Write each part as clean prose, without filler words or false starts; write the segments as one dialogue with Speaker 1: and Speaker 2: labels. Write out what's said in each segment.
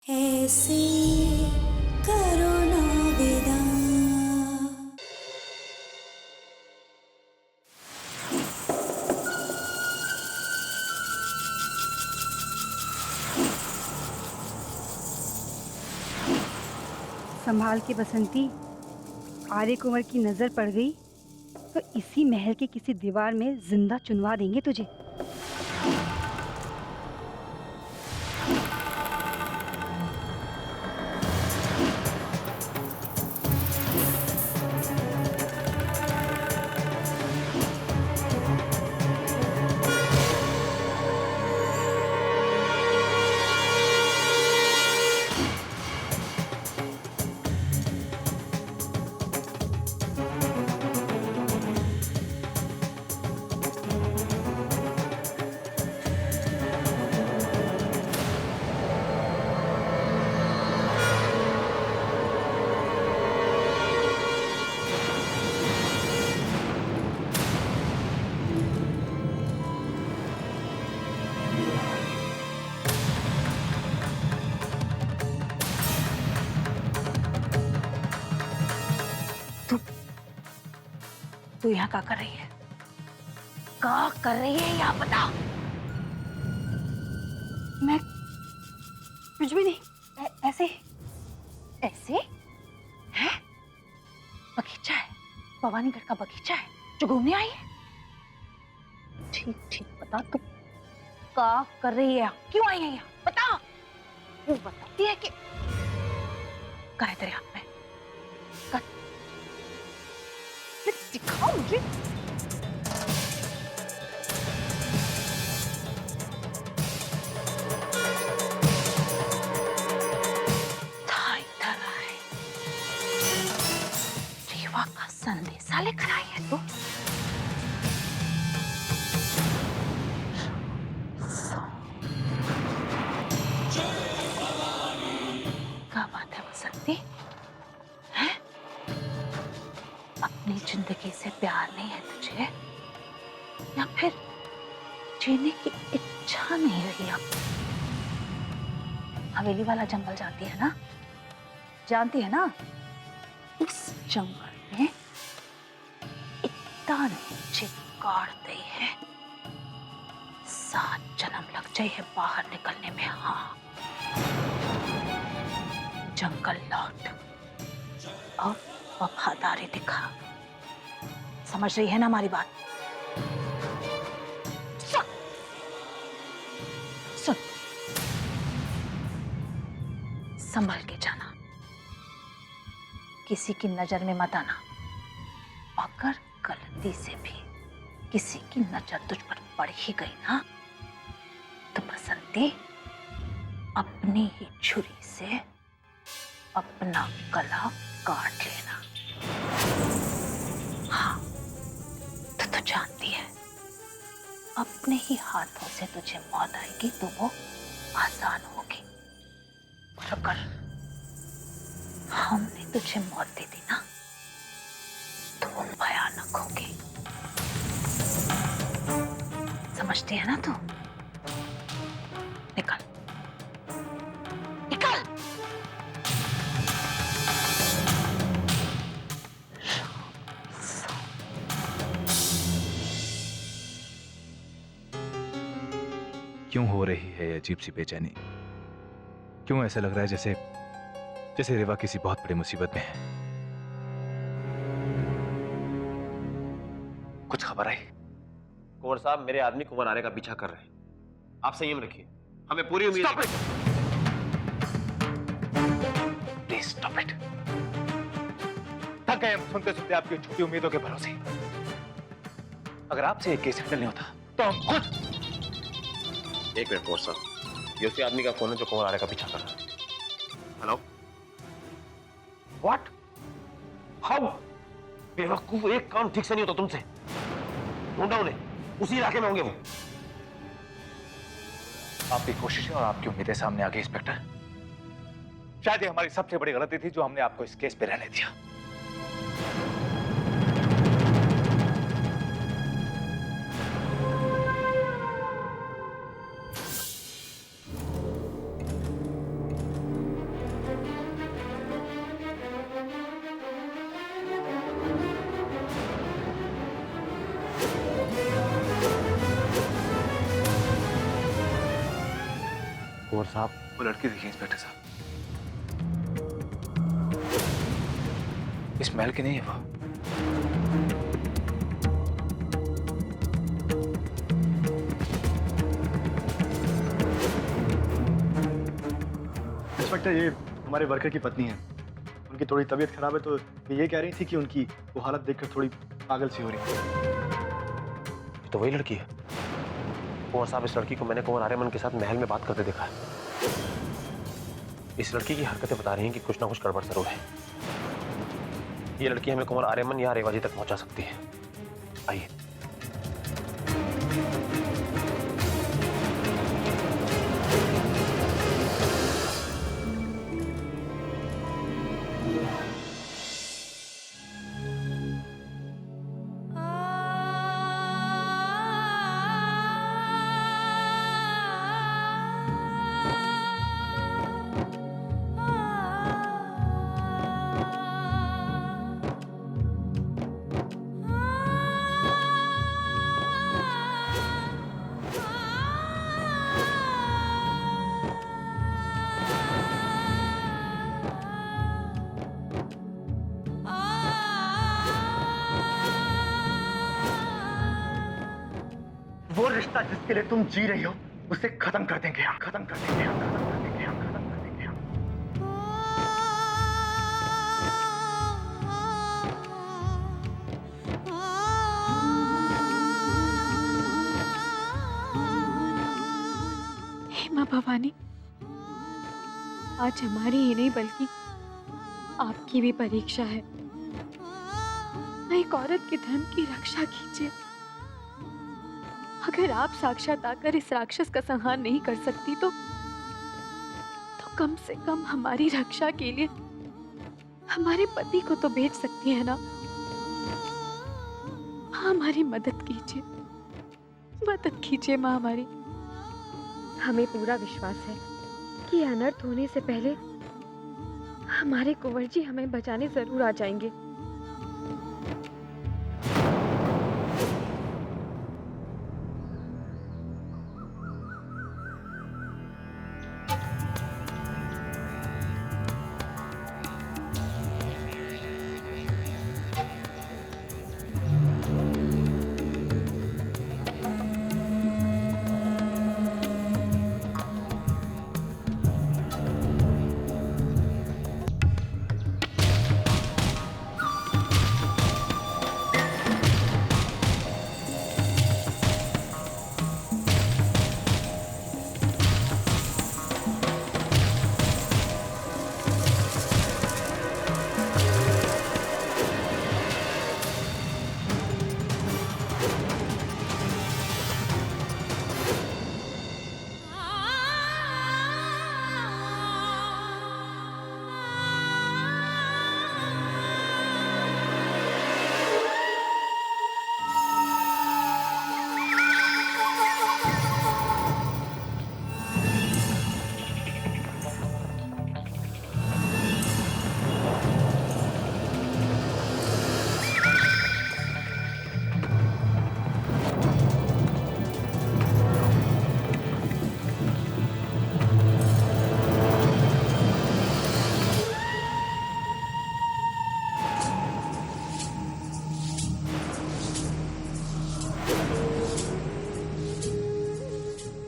Speaker 1: ऐसे करो ना विदा।
Speaker 2: संभाल के बसंती। आर्य कुंवर की नजर पड़ गई तो इसी महल के किसी दीवार में जिंदा चुनवा देंगे तुझे।
Speaker 3: तू तू यहाँ क्या कर रही है? क्या कर रही है यहाँ बता।
Speaker 2: मैं कुछ भी नहीं, ऐसे
Speaker 3: ऐसे है? बगीचा है, भवानीगढ़ का बगीचा है जो घूमने आई है। ठीक ठीक बता, तू क्या कर रही है यहाँ? क्यों आई है यहाँ बता। वो बताती है कि क्या है तेरे हाथ में? दिखाओ मुझे। था इधर आए, रेवा का संदेशा लेकर आई है तू। क्या बात है बसंती? है अपनी जिंदगी से प्यार नहीं है तुझे, या फिर जीने की इच्छा नहीं रही अब? हवेली वाला जंगल जानती है ना? जानती है ना? उस जंगल में इतना नीचे गाड़ गई है, 7 जन्म लग जाए है बाहर निकलने में। हाँ, जंगल लौट और वफादारी दिखा। समझ रही है ना हमारी बात? सुन सुन, संभल के जाना, किसी की नजर में मत आना। अगर गलती से भी किसी की नजर तुझ पर पड़ ही गई ना, तो बसंती अपनी ही छुरी से अपना गला काट लेना। हाँ, तो तू जानती है, अपने ही हाथों से तुझे मौत आएगी तो वो आसान होगी, और अगर हमने तुझे मौत दे दी ना, तो वो भयानक होगी। समझती है ना तू? निकल निकल।
Speaker 4: क्यों हो रही है ये अजीब सी बेचैनी? क्यों ऐसा लग रहा है जैसे जैसे रेवा किसी बहुत बड़ी मुसीबत में है? कुछ खबर आई?
Speaker 5: कुंवर साहब, मेरे आदमी कुंवर आर्य का पीछा कर रहे हैं। आप संयम रखिए, हमें पूरी उम्मीद है।
Speaker 4: Please stop it. थक गए हम सुनते सुनते आपकी छोटी उम्मीदों के भरोसे। अगर आपसे एक केस हैंडल नहीं होता तो हम खुद।
Speaker 5: एक मिनट कुंवर साहब, ये उसी आदमी का फोन है जो कुंवर आर्य का पीछा कर रहा है। हेलो। व्हाट? हाउ? बेवकूफ, एक काम ठीक से नहीं होता तुमसे। ढूंढा उन्हें, उसी इलाके में होंगे वो।
Speaker 4: आपकी कोशिशें और आपकी उम्मीदें सामने आ गई इंस्पेक्टर। शायद ये हमारी सबसे बड़ी गलती थी जो हमने आपको इस केस पे रहने दिया।
Speaker 5: कुंवर साहब,
Speaker 4: वो लड़की देखिए इंस्पेक्टर साहब, इस महल की नहीं है वो।
Speaker 6: इंस्पेक्टर, ये हमारे वर्कर की पत्नी है। उनकी थोड़ी तबीयत खराब है, तो ये कह रही थी कि उनकी वो हालत देखकर थोड़ी पागल सी हो रही है।
Speaker 5: तो वही लड़की है। कुंवर साहब, इस लड़की को मैंने कुंवर आर्यमन के साथ महल में बात करते देखा है। इस लड़की की हरकतें बता रही हैं कि कुछ ना कुछ गड़बड़ जरूर है। ये लड़की हमें कुंवर आर्यमन या रेवाजी तक पहुंचा सकती है। आइए।
Speaker 6: वो रिश्ता जिसके लिए तुम जी रही हो, उसे खत्म कर देंगे हम, खत्म कर देंगे हम, खत्म कर देंगे हम, खत्म कर देंगे हम।
Speaker 7: हे माँ भवानी, आज हमारी ही नहीं बल्कि आपकी भी परीक्षा है। एक औरत के धर्म की रक्षा कीजिए। अगर आप साक्षात आकर इस राक्षस का संहार नहीं कर सकती तो कम से कम हमारी रक्षा के लिए हमारे पति को तो भेज सकती है ना। हमारी मदद कीजिए माँ हमारी। हमें पूरा विश्वास है कि अनर्थ होने से पहले हमारे कुंवर जी हमें बचाने जरूर आ जाएंगे।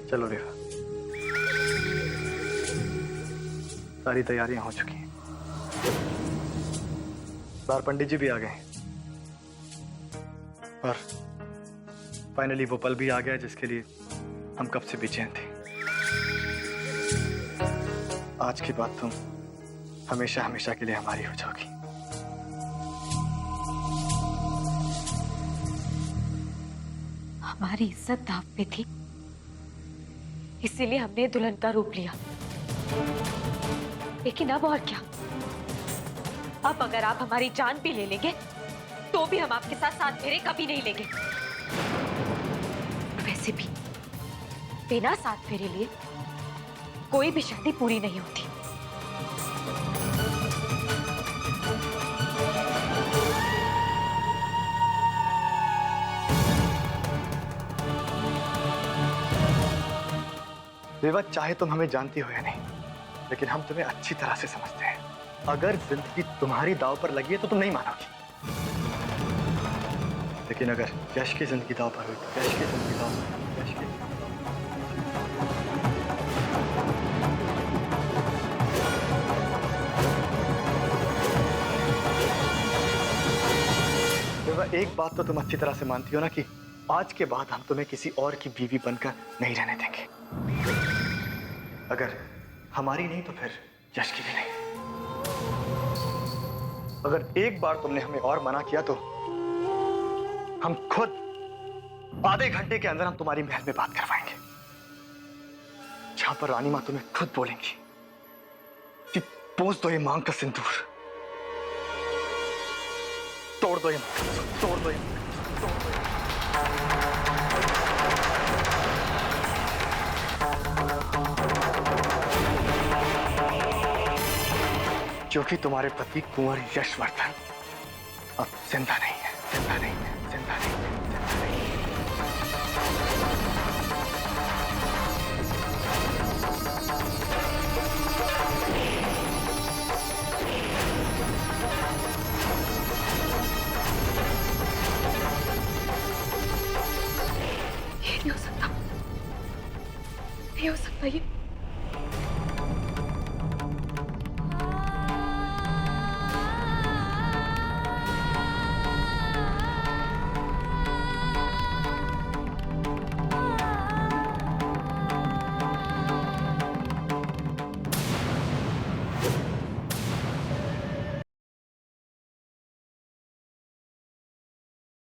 Speaker 6: चलो रेखा, सारी तैयारियां हो चुकी हैं। बाहर पंडित जी भी आ गए हैं और फाइनली वो पल भी आ गया जिसके लिए हम कब से बेचैन थे। आज की बात तुम हमेशा हमेशा के लिए हमारी हो जाओगी।
Speaker 7: हमारी इज्जत दांव पे थी, इसीलिए हमने दुल्हन का रूप लिया। लेकिन अब और क्या? अब अगर आप हमारी जान भी ले लेंगे तो भी हम आपके साथ साथ फेरे कभी नहीं लेंगे। वैसे भी बिना साथ फेरे लिए कोई भी शादी पूरी नहीं होती।
Speaker 6: विवा, चाहे तुम हमें जानती हो या नहीं, लेकिन हम तुम्हें अच्छी तरह से समझते हैं। अगर जिंदगी तुम्हारी दांव पर लगी है तो तुम नहीं मानोगी, लेकिन अगर यश की जिंदगी दांव पर हुई तो यश की जिंदगी दांव पर, यश की विवा, एक बात तो तुम अच्छी तरह से मानती हो ना कि आज के बाद हम तुम्हें किसी और की बीवी बनकर नहीं रहने देंगे। अगर हमारी नहीं तो फिर यश की भी नहीं। अगर एक बार तुमने हमें और मना किया तो हम खुद आधे घंटे के अंदर हम तुम्हारी महल में बात करवाएंगे, जहां पर रानी मां तुम्हें खुद बोलेंगी कि पोंछ दो ये मांग का सिंदूर, तोड़ दो ये मांग, तोड़ दो ये मांग, तोड़ दो ये मांग। क्योंकि तुम्हारे पति कुंवर यशवर्धन अब जिंदा नहीं है, जिंदा नहीं है, जिंदा नहीं है, जिंदा नहीं है।
Speaker 7: ये नहीं हो सकता, नहीं हो सकता ये।